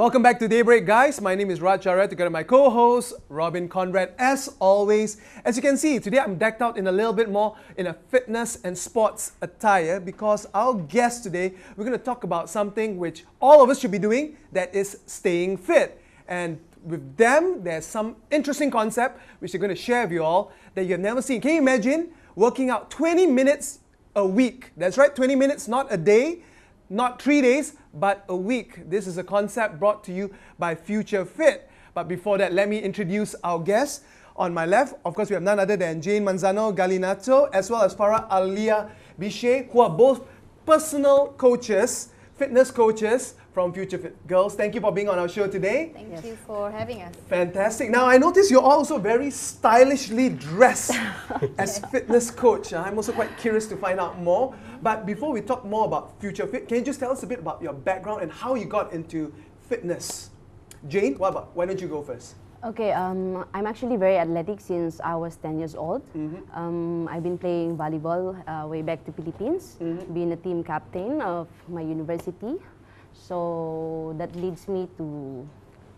Welcome back to DayBreak, guys. My name is Raj Arya, together with my co-host, Robin Conrad. As always, as you can see, today I'm decked out in a little bit more in a fitness and sports attire because our guest today, we're going to talk about something which all of us should be doing, that is staying fit. And with them, there's some interesting concept which they're going to share with you all that you've never seen. Can you imagine working out 20 minutes a week? That's right, 20 minutes, not a day, not 3 days, but a week. This is a concept brought to you by FutureFit. But before that, let me introduce our guests. On my left, of course, we have none other than Jane Manzano Galinato, as well as Fara Alia Bichet, who are both personal coaches, fitness coaches from FutureFit. Girls, thank you for being on our show today. Thank you for having us. Fantastic. Now, I notice you're also very stylishly dressed as fitness coach. I'm also quite curious to find out more. But before we talk more about FutureFit, can you just tell us a bit about your background and how you got into fitness? Jane, why don't you go first? Okay, I'm actually very athletic since I was 10 years old. I've been playing volleyball way back to Philippines, being a team captain of my university. So that leads me to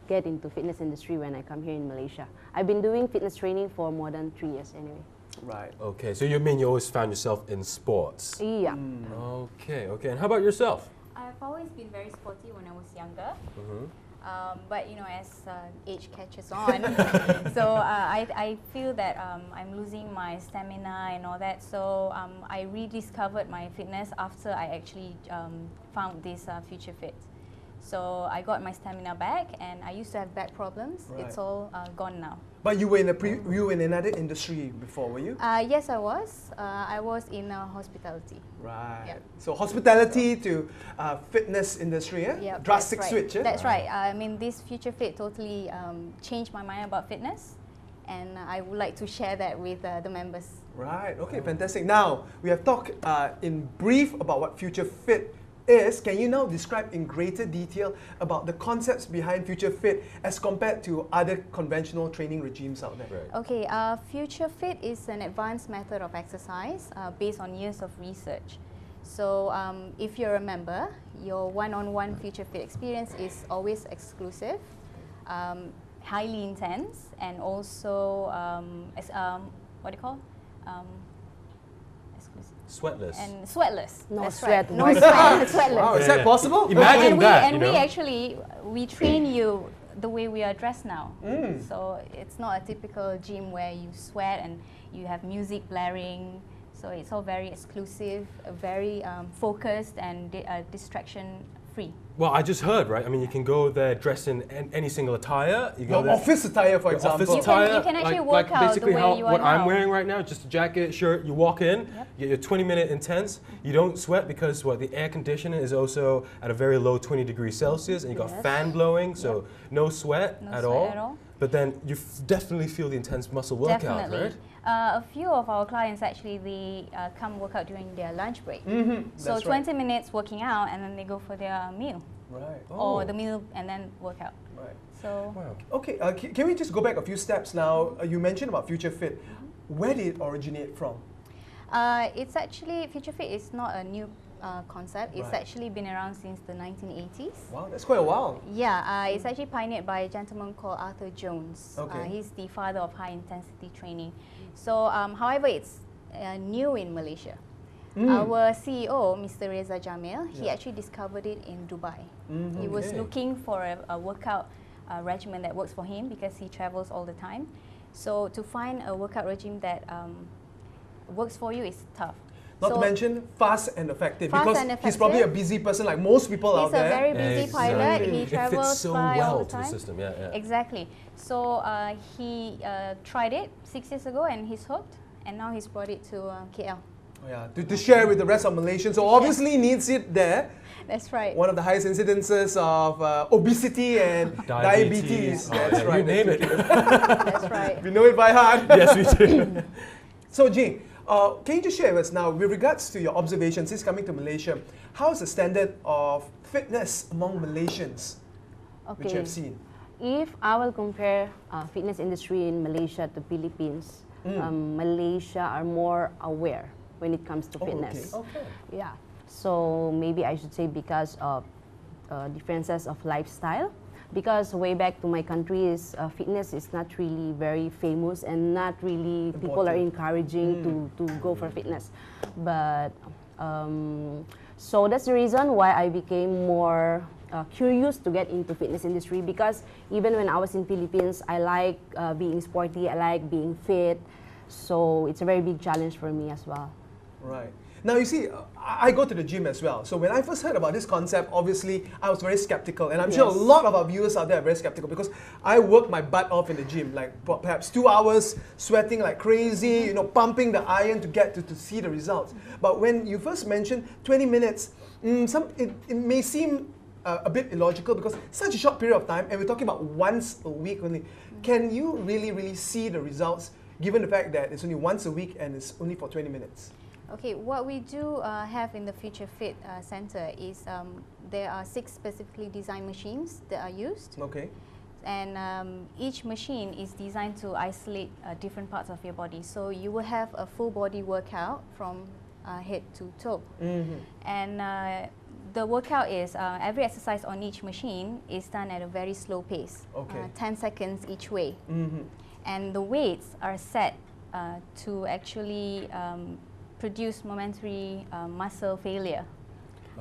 get into fitness industry when I come here in Malaysia. I've been doing fitness training for more than 3 years anyway. Right. Okay, so you mean you always found yourself in sports? Yeah. Okay, and how about yourself? I've always been very sporty when I was younger. But you know, as age catches on, so I feel that I'm losing my stamina and all that. So I rediscovered my fitness after I actually found this FutureFit. So I got my stamina back, and I used to have back problems. Right. It's all gone now. But you were in another industry before, were you? Yes, I was. I was in hospitality. Right. Yep. So hospitality to fitness industry, yeah? Yep, Drastic that's right. switch, yeah? That's right. I mean, this FutureFit totally changed my mind about fitness, and I would like to share that with the members. Right, okay, fantastic. Now, we have talked in brief about what FutureFit is. Can you now describe in greater detail about the concepts behind FutureFit as compared to other conventional training regimes out there? Right. Okay, FutureFit is an advanced method of exercise based on years of research. So if you're a member, your one-on-one FutureFit experience is always exclusive, highly intense, and also, what do you call? Sweatless. And sweatless. No That's sweat. Right. No sweat. Sweatless. Wow, is that possible? Imagine that, And you we know? actually, we train you the way we are dressed now. So it's not a typical gym where you sweat and you have music blaring. So it's all very exclusive, very focused and distraction free. Well, I just heard, right? I mean, you can go there dressed in any single attire. You go Your there, office attire, for your example. office attire. You can actually like work out basically the way how, you are what I'm now. wearing right now, just a jacket, shirt. You walk in, you get your 20-minute intense. You don't sweat because the air conditioning is also at a very low 20 degrees Celsius, and you got fan blowing, so no sweat No at sweat all. at all. But then you definitely feel the intense muscle workout, Definitely. right? A few of our clients actually, they come work out during their lunch break. So That's 20 minutes working out, and then they go for their meal. Right. Or the meal and then work out. Right. So Wow. Okay, can we just go back a few steps now? You mentioned about FutureFit. Where did it originate from? it's actually, FutureFit is not a new concept. It's Right. actually been around since the 1980s. Wow, that's quite a while. Yeah, it's actually pioneered by a gentleman called Arthur Jones. Okay. He's the father of high intensity training. So, however, it's new in Malaysia. Our CEO, Mr. Reza Jamil, he actually discovered it in Dubai. He was Okay. looking for a workout regimen that works for him because he travels all the time. So to find a workout regime that works for you is tough. Not to So mention fast and effective, Fast because and he's probably a effective. busy person like most people out he's a there. very busy pilot. He It travels fits so by all well the to the time. system, yeah. Exactly. So he tried it 6 years ago and he's hooked, and now he's brought it to KL. Oh, yeah, to share with the rest of Malaysians. So obviously needs it there. That's right. One of the highest incidences of obesity and diabetes. Oh, That's yeah, right. you name it. That's right. We know it by heart. Yes, we do. So Jane, can you just share with us now, with regards to your observations since coming to Malaysia, how is the standard of fitness among Malaysians, which you have seen? If I will compare fitness industry in Malaysia to Philippines, Malaysia are more aware when it comes to fitness. Okay. Yeah. So maybe I should say because of differences of lifestyle. because way back to my country is fitness is not really very famous and not really people are encouraging to go for fitness. But so that's the reason why I became more curious to get into fitness industry, because even when I was in Philippines, I like being sporty, I like being fit. So it's a very big challenge for me as well. Right. Now you see, I go to the gym as well. So when I first heard about this concept, obviously I was very skeptical, and I'm sure a lot of our viewers out there are very skeptical, because I work my butt off in the gym, like perhaps 2 hours, sweating like crazy, you know, pumping the iron to get to see the results. But when you first mentioned 20 minutes, it may seem a bit illogical, because such a short period of time, and we're talking about once a week only. Can you really see the results, given the fact that it's only once a week and it's only for 20 minutes? Okay, what we do have in the FutureFit Center is there are 6 specifically designed machines that are used. Okay. And each machine is designed to isolate different parts of your body. So you will have a full body workout from head to toe. And the workout is, every exercise on each machine is done at a very slow pace, 10 seconds each way. And the weights are set to actually produce momentary muscle failure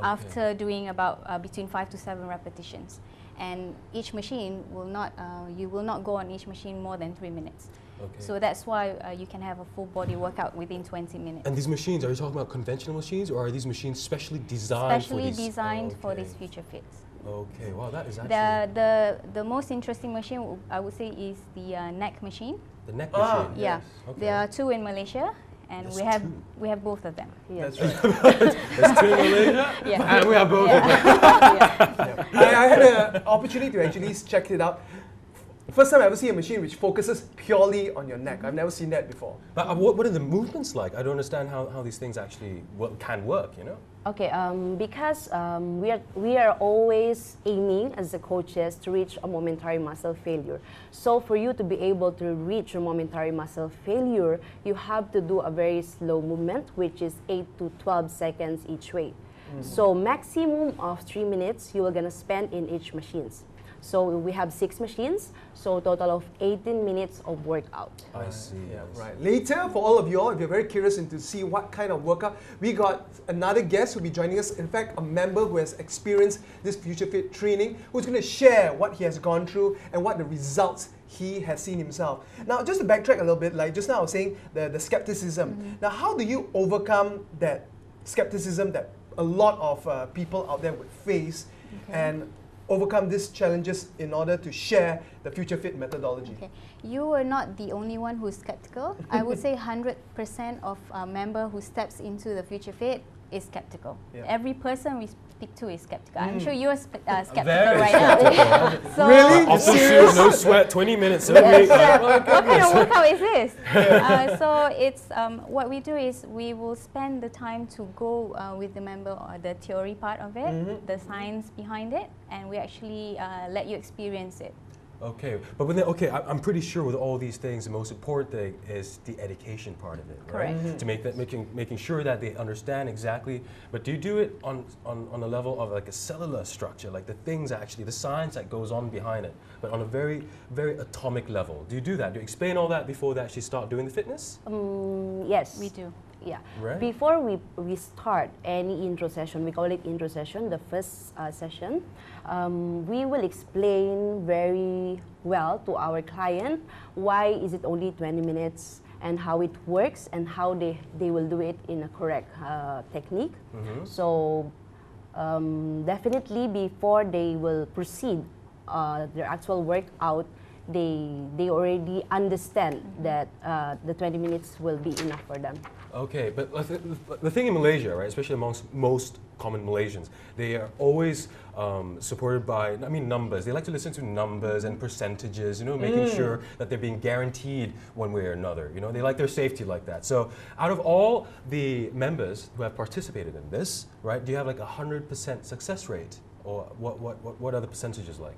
after doing about between 5 to 7 repetitions. And each machine will not, you will not go on each machine more than 3 minutes. So that's why you can have a full body workout within 20 minutes. And these machines, are you talking about conventional machines, or are these machines specially designed for these? Specially designed for these FutureFits. Okay, wow, that is actually... The most interesting machine, I would say, is the neck machine. The neck machine? Yeah, there are 2 in Malaysia, and we have both of them. That's right. There's 2 in Malaysia, and we have both of them. I had an opportunity to actually check it out. First time I ever see a machine which focuses purely on your neck. I've never seen that before. But what are the movements like? I don't understand how these things actually can work, you know? Okay, because we are always aiming as the coaches to reach a momentary muscle failure. So for you to be able to reach a momentary muscle failure, you have to do a very slow movement, which is 8 to 12 seconds each way. So maximum of 3 minutes you are gonna spend in each machines. So we have 6 machines, so a total of 18 minutes of workout. I see. Yeah, right. Later, for all of you all, if you're very curious to see what kind of workout, we got another guest who will be joining us. In fact, a member who has experienced this FutureFit training, who's going to share what he has gone through and what the results he has seen himself. Now, just to backtrack a little bit, like just now I was saying, the skepticism. Now, how do you overcome that skepticism that a lot of people out there would face and overcome these challenges in order to share the FutureFit methodology? Okay. You are not the only one who's skeptical. I would say 100% of a member who steps into the FutureFit is skeptical. Every person we speak to is skeptical. I'm sure you're skeptical right now. So really? No sweat, 20 minutes. What kind of workout is this? So it's what we do is we will spend the time to go with the member or the theory part of it, the science behind it, and we actually let you experience it. Okay, but I'm pretty sure with all these things, the most important thing is the education part of it, right? Correct. To make that, making sure that they understand exactly. But do you do it on a level of like a cellular structure, like the things actually, the science that goes on behind it, but on a very, very atomic level? Do you do that? Do you explain all that before they actually start doing the fitness? Yes. We do. Yeah. Right. Before we start any intro session, we call it intro session, the first session, we will explain very well to our client why is it only 20 minutes and how it works and how they will do it in a correct technique. So definitely before they will proceed their actual workout, they already understand that the 20 minutes will be enough for them. Okay, but the thing in Malaysia, right, especially amongst most common Malaysians, they are always supported by, numbers. They like to listen to numbers and percentages, making sure that they're being guaranteed one way or another. They like their safety like that. So out of all the members who have participated in this, right, do you have like 100% success rate? Or what are the percentages like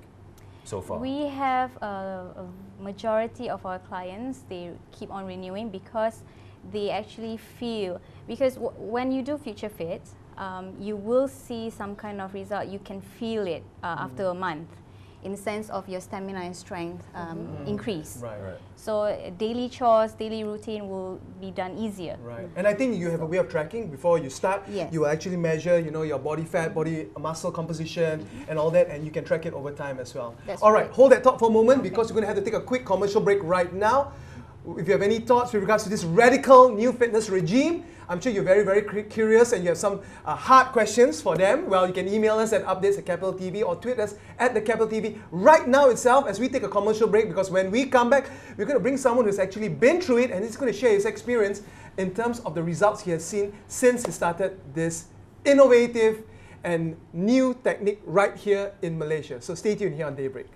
so far? We have a majority of our clients, they keep on renewing because they actually feel, because when you do FutureFit, you will see some kind of result. You can feel it after a month. in the sense of your stamina and strength increase. Right. So daily chores, daily routine will be done easier. Right. And I think you have a way of tracking before you start. Yes. You will actually measure, your body fat, body muscle composition, and all that, and you can track it over time as well. That's all right, right. hold that thought for a moment because we're going to have to take a quick commercial break right now. If you have any thoughts with regards to this radical new fitness regime, I'm sure you're very, very curious and you have some hard questions for them. Well, you can email us at updates@capital.tv or tweet us at the Capital TV right now itself as we take a commercial break, because when we come back, we're going to bring someone who's actually been through it and he's going to share his experience in terms of the results he has seen since he started this innovative and new technique right here in Malaysia. So stay tuned here on DayBreak.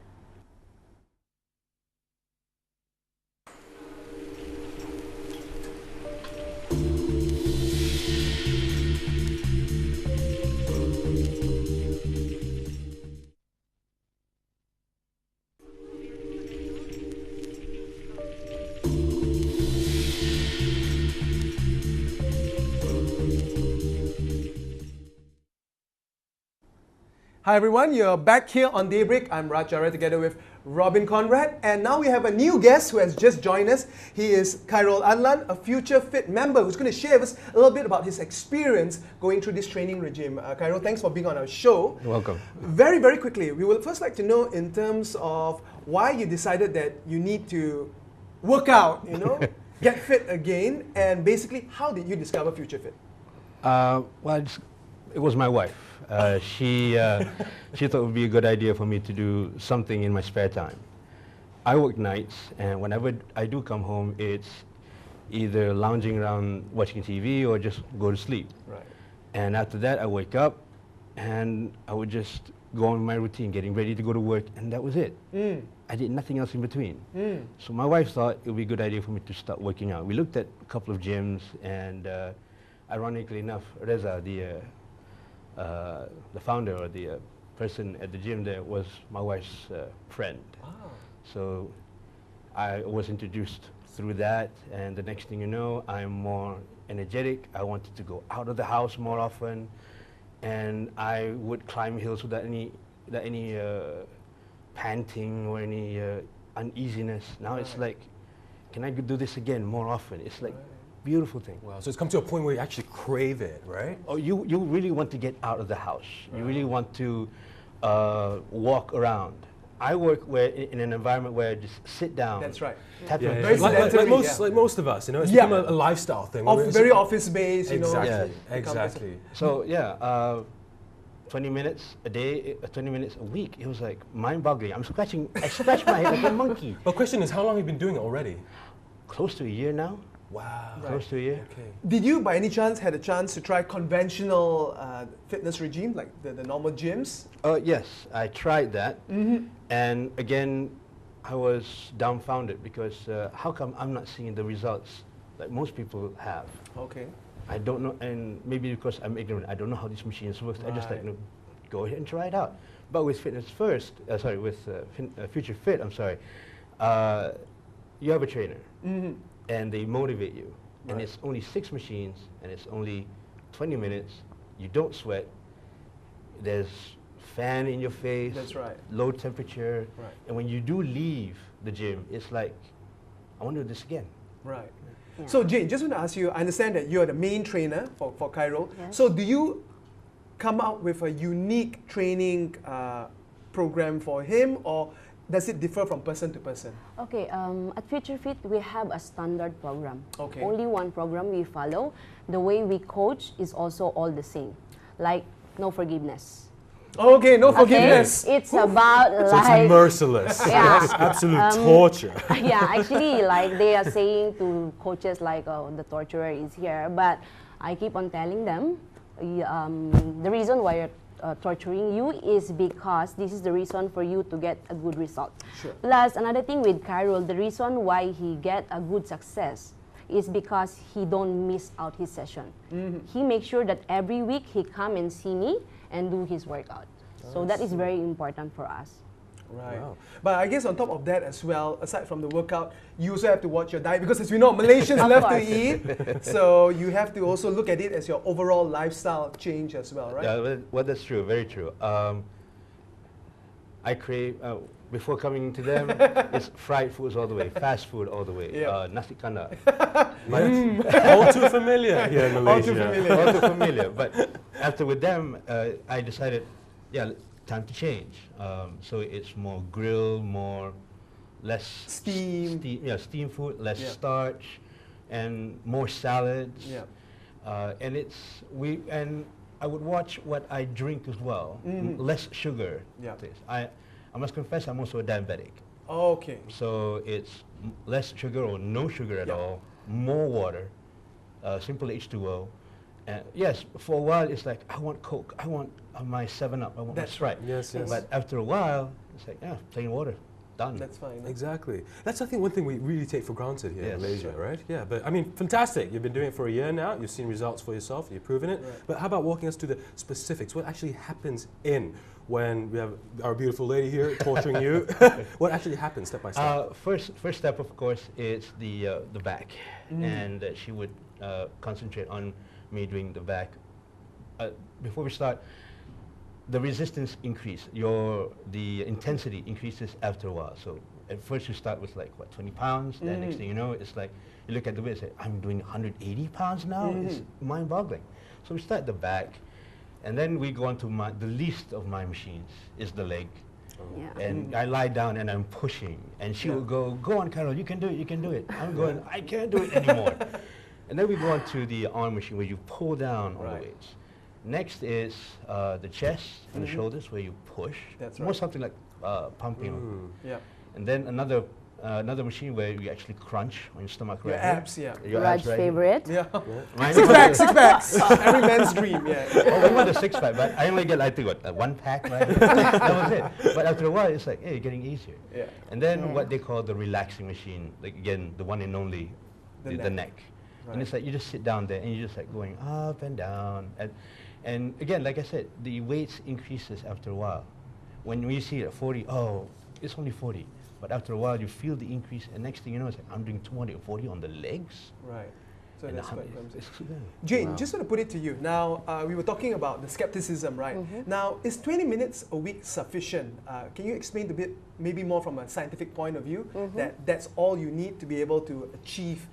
Hi everyone, you're back here on DayBreak. I'm Raj Arya together with Robin Conrad, and now we have a new guest who has just joined us. He is Khairul Adlan, a FutureFit member who's going to share with us a little bit about his experience going through this training regime. Khairul, thanks for being on our show. You're welcome. Very, very quickly, we would first like to know in terms of why you decided that you need to work out, get fit again, and basically how did you discover FutureFit? Well, it was my wife. She thought it would be a good idea for me to do something in my spare time. I work nights, and whenever I do come home, it's either lounging around watching TV or just go to sleep. Right. And after that, I wake up, and I would just go on with my routine, getting ready to go to work, and that was it. I did nothing else in between. So my wife thought it would be a good idea for me to start working out. We looked at a couple of gyms, and ironically enough, Reza, the founder or the person at the gym there was my wife's friend. Wow. So I was introduced through that, and the next thing you know, I'm more energetic. I wanted to go out of the house more often, and I would climb hills without any panting or any uneasiness. Now it's like, can I do this again more often? It's like beautiful thing. Wow, so it's come to a point where you actually crave it, right? Oh, you really want to get out of the house. You really want to walk around. I work in an environment where I just sit down. That's right. Tap Yeah, my yeah. Very feet. Like most of us, it's become a lifestyle thing. Very office-based, Exactly, Yeah. exactly. So yeah, 20 minutes a day, 20 minutes a week. It was like mind-boggling. I scratch my head like a monkey. The question is, how long have you been doing it already? Close to a year now. Wow. Close to a year. Okay. Did you, by any chance, had a chance to try conventional fitness regime, like the normal gyms? Yes, I tried that, and again, I was dumbfounded because how come I'm not seeing the results like most people have? Okay. I don't know, and maybe because I'm ignorant, I don't know how these machines work. I just Right. go ahead and try it out. But with FutureFit, you have a trainer, and they motivate you, and Right. it's only 6 machines, and it's only 20 minutes. You don't sweat. There's fan in your face. That's right. Low temperature, Right. and when you do leave the gym, it's like, I want to do this again. Right. Yeah. So Jane, just want to ask you, I understand that you're the main trainer for Khairul. Yes. So do you come out with a unique training program for him, or does it differ from person to person? Okay, at FutureFit, we have a standard program. Okay. Only one program we follow. The way we coach is also all the same. Like, no forgiveness. Okay, no Okay? forgiveness. It's about So like... it's merciless. Yeah. It's absolute torture. Yeah, actually, like they are saying to coaches like, oh, the torturer is here. But I keep on telling them, the reason why you're torturing you is because this is the reason for you to get a good result. Sure. Plus, another thing with Khairul, the reason why he get a good success is because he don't miss out his session. He makes sure that every week he come and see me and do his workout. So that is very important for us. Right. Wow. But I guess on top of that as well, aside from the workout, you also have to watch your diet, because as we know, Malaysians Of love to course. eat. So you have to also look at it as your overall lifestyle change as well, right? Yeah, well, that's true, very true. I crave, before coming to them, it's fried foods all the way, fast food all the way, Yeah. nasi kandar. All too familiar here in Malaysia. All too familiar. All too familiar. But after with them, I decided, yeah, time to change. So it's more grill, less Steam. steam food, less Yeah. starch, and more salads. Yeah. And I would watch what I drink as well. Less sugar. Yeah. Please. I must confess, I'm also a diabetic. Okay. So it's less sugar or no sugar at Yeah. all, more water, simple H2O. And yes, for a while it's like, I want Coke, I want my 7-Up, I want That's my Sprite. Yes, yes. But after a while, it's like, yeah, plain water, done. That's fine. Exactly. That's, I think, one thing we really take for granted here in Yes. Malaysia, right? Yeah, but I mean, fantastic. You've been doing it for a year now. You've seen results for yourself. You've proven it. Right. But how about walking us to the specifics? What actually happens when we have our beautiful lady here torturing you? What actually happens step by step? First step, of course, is the back. And she would concentrate on me doing the back. Before we start, the resistance increase, the intensity increases after a while. So at first you start with like, 20 pounds, then next thing you know, it's like, you look at the weight and say, I'm doing 180 pounds now? It's mind-boggling. So we start the back, and then we go on to the least of my machines, is the leg. Yeah. And I lie down and I'm pushing, and she will go on, Khairul, you can do it, you can do it. I'm going, I can't do it anymore. And then we go on to the arm machine where you pull down on the weights. Next is the chest and the shoulders where you push. That's More right. something like pumping. Yeah. And then another machine where you actually crunch on your stomach. Your right here. abs, yeah. Your Raj's abs right here. favorite. Yeah. Mine Six is- packs, six packs. Every man's dream, yeah. Oh, we want a 6-pack, but I only get, I think, what, 1 pack, right? That was it. But after a while, it's like, hey, you're getting easier. Yeah. And then what they call the relaxing machine, like again, the one and only, the neck. Right. And it's like you just sit down there and you're just like going up and down. And again, like I said, the weights increases after a while. When you see it at 40, oh, it's only 40. But after a while, you feel the increase, and next thing you know, it's like, I'm doing 240 on the legs. Right. So And that's quite it's- clumsy. it's- Jane, just want to put it to you. Now, we were talking about the skepticism, right? Now, is 20 minutes a week sufficient? Can you explain a bit, maybe more from a scientific point of view, that that's all you need to be able to achieve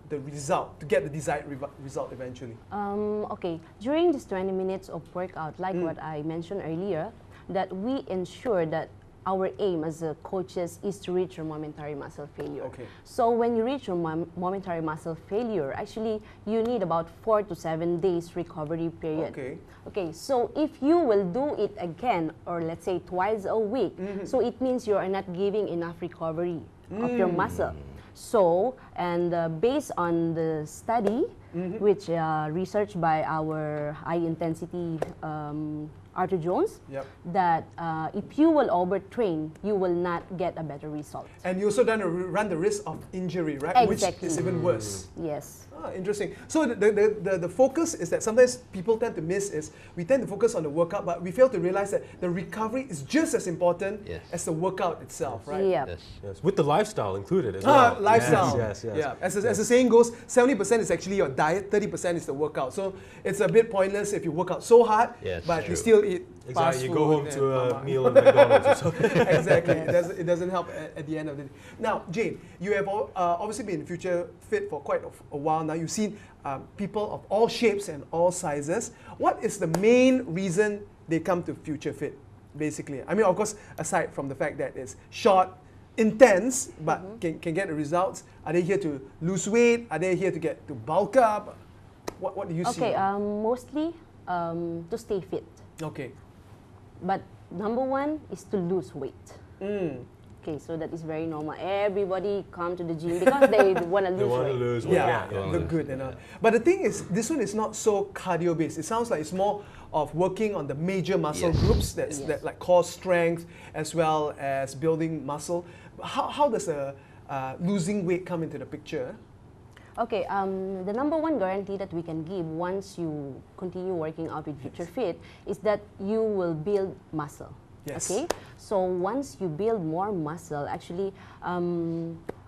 the result, to get the desired result eventually? Okay, during this 20 minutes of workout, like what I mentioned earlier, that we ensure that our aim as coaches is to reach your momentary muscle failure. Okay. So when you reach your momentary muscle failure, actually you need about 4 to 7 days recovery period. Okay. Okay, so if you will do it again, or let's say twice a week, so it means you are not giving enough recovery of your muscle. So, and based on the study, which researched by our high intensity Arthur Jones, Yep. that if you will overtrain, you will not get a better result. And you also run the risk of injury, right? Exactly. Which is even worse. Yes. Ah, interesting. So the focus is that sometimes people tend to miss is we tend to focus on the workout, but we fail to realize that the recovery is just as important Yes. as the workout itself, right? Yeah. Yes. Yes, with the lifestyle included as well. Lifestyle. Yes, yes, yes. Yeah. As the saying goes, 70% is actually your diet, 30% is the workout. So it's a bit pointless if you work out so hard, Yes, but you true. still eat fast Exactly. You food go home and to a mama. meal at McDonald's or something. Exactly. It doesn't help at the end of the day. Now, Jane, you have obviously been in FutureFit for quite a while now. You've seen people of all shapes and all sizes. What is the main reason they come to FutureFit, basically? I mean, of course, aside from the fact that it's short, intense, but can get the results. Are they here to lose weight? Are they here to bulk up? What do you see? Okay, mostly to stay fit. Okay. But number one is to lose weight. Okay, so that is very normal. Everybody come to the gym because they want to lose They want to weight. lose weight. Yeah, Yeah. look good and all. But the thing is, this one is not so cardio based. It sounds like it's more of working on the major muscle Yes. groups Yes. that like core strength as well as building muscle. How does losing weight come into the picture? Okay, the number one guarantee that we can give once you continue working out with FutureFit is that you will build muscle. Yes. Okay, so once you build more muscle, actually,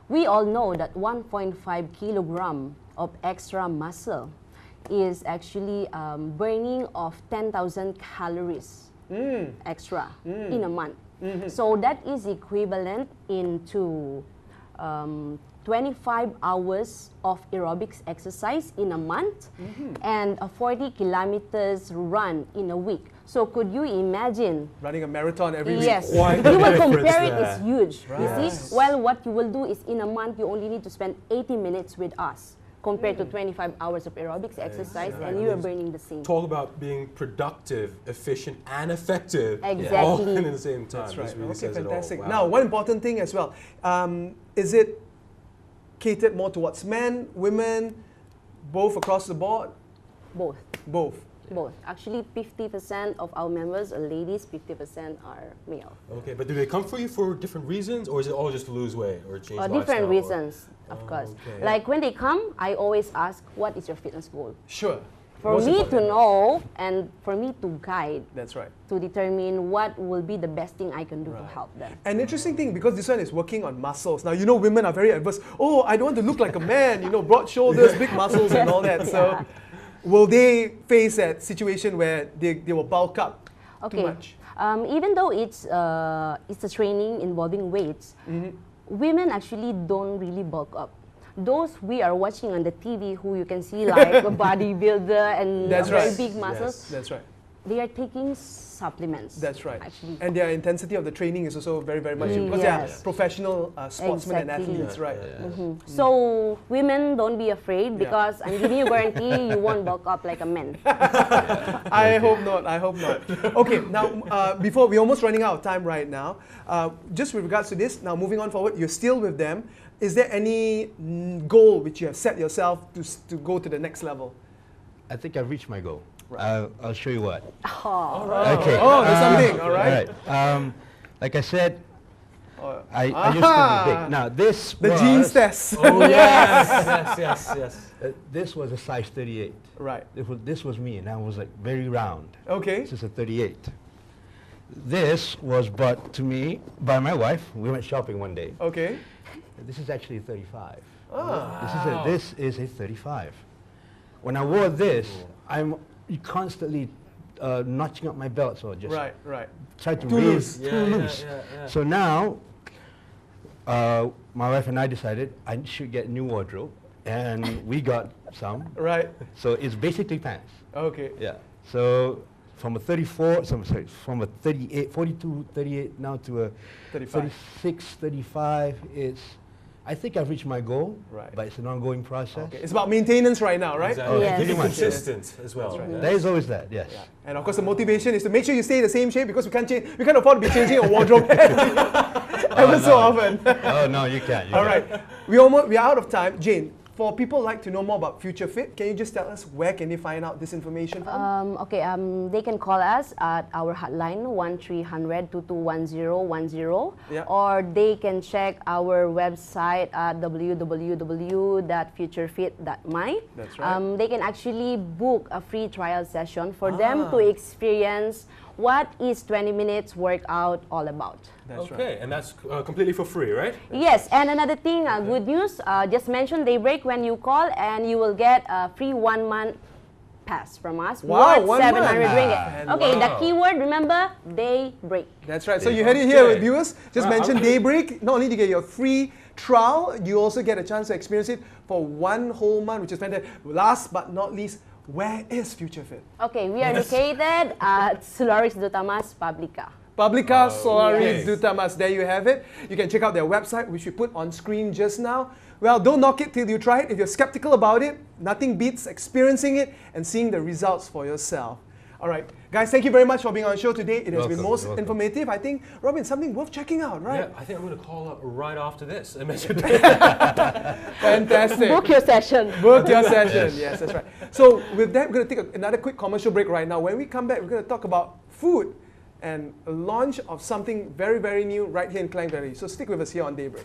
we all know that 1.5 kilogram of extra muscle is actually burning of 10,000 calories extra in a month. So that is equivalent into 25 hours of aerobics exercise in a month and a 40 kilometers run in a week. So could you imagine? Running a marathon every week. Yes, Quite you will the compare it, difference it's huge. Right. You Yes. see, well, what you will do is in a month, you only need to spend 80 minutes with us compared to 25 hours of aerobics exercise, and you are burning the same. Talk about being productive, efficient, and effective all Exactly. in the same time. That's right. This really Okay, says it all. fantastic. Wow. Now, one important thing as well. Is it catered more towards men, women, both across the board? Both. Both. Both. Actually, 50% of our members are ladies, 50% are male. Okay, but do they come for you for different reasons, or is it all just to lose weight or change lifestyle? Different or- reasons, of course. okay. Like when they come, I always ask, what is your fitness goal? Sure. For Most me to important. know and for me to guide, That's right. to determine what will be the best thing I can do to Right. help them. An interesting thing, because this one is working on muscles. Now, you know, women are very adverse. Oh, I don't want to look like a man, you know, broad shoulders, big muscles and all that. So will they face that situation where they will bulk up too much? Even though it's a training involving weights, women actually don't really bulk up. Those we are watching on the TV, who you can see like a bodybuilder and That's very right. big muscles, That's right. they are taking supplements. That's right. Actually. And their intensity of the training is also very, very much because they are Yes. professional sportsmen and Exactly. athletes, right? So women, don't be afraid because I'm giving you guarantee you won't bulk up like a man. I hope not. I hope not. Okay, now before we're almost running out of time right now, just with regards to this, now moving on forward, you're still with them. Is there any goal which you have set yourself to go to the next level? I think I've reached my goal. I'll show you what. Oh. Okay. Oh, there's something. All right. Like I said, Oh, I used to be big. Now this the was, genes test. Oh, yes. This was a size 38. Right. This was me, and I was like very round. Okay. This is a 38. This was brought to me by my wife. We went shopping one day. Okay. This is actually a 35. Ah. This is a 35. When I wore this, I'm constantly notching up my belt, so just Right. Right. try to Too raise loose. too loose. So now, my wife and I decided I should get a new wardrobe, and we got some. Right. So it's basically pants. Okay. Yeah. So from a 34, from a 38, 42, 38 now to a 35. 36, 35. I think I've reached my goal, Right. but it's an ongoing process. Okay. It's about maintenance right now, right? Exactly. Yes. Keep it Pretty much, consistent as well. That's right. yeah. There is always that, yes. And of course, the motivation is to make sure you stay the same shape because we can't change. We can't afford to be changing a wardrobe ever so often. Oh no, you can't. All right, we're out of time. Jane, for people like to know more about FutureFit, can you just tell us where can they find out this information from? They can call us at our hotline 1-300-221010, Yeah. or they can check our website at www.futurefit.my. That's right. They can actually book a free trial session for them to experience what is 20 minutes workout all about. That's Okay, right. and that's completely for free, right? Yes, and another thing, good news, just mention DayBreak when you call and you will get a free 1 month pass from us. Wow, worth 1 700 month. ringgit. Okay, Wow. the keyword, remember, DayBreak. That's right. So you heard it here with viewers. Just Wow, mention okay. DayBreak. Not only do you get your free trial, you also get a chance to experience it for 1 whole month, which is fantastic. Last but not least, where is FutureFit? Okay, we are located at Solaris Dutamas Publica. Publica Solaris yes. Dutamas. There you have it. You can check out their website, which we put on screen just now. Well, don't knock it till you try it. If you're skeptical about it, nothing beats experiencing it and seeing the results for yourself. All right, guys, thank you very much for being on the show today. It has been Welcome, most welcome. informative. I think, Robin, something worth checking out, right? Yeah, I think I'm going to call up right after this. Fantastic. Book your session. Book your session. Yes, that's right. So with that, we're going to take another quick commercial break right now. When we come back, we're going to talk about food and a launch of something very, very new right here in Klang Valley. So stick with us here on DayBreak.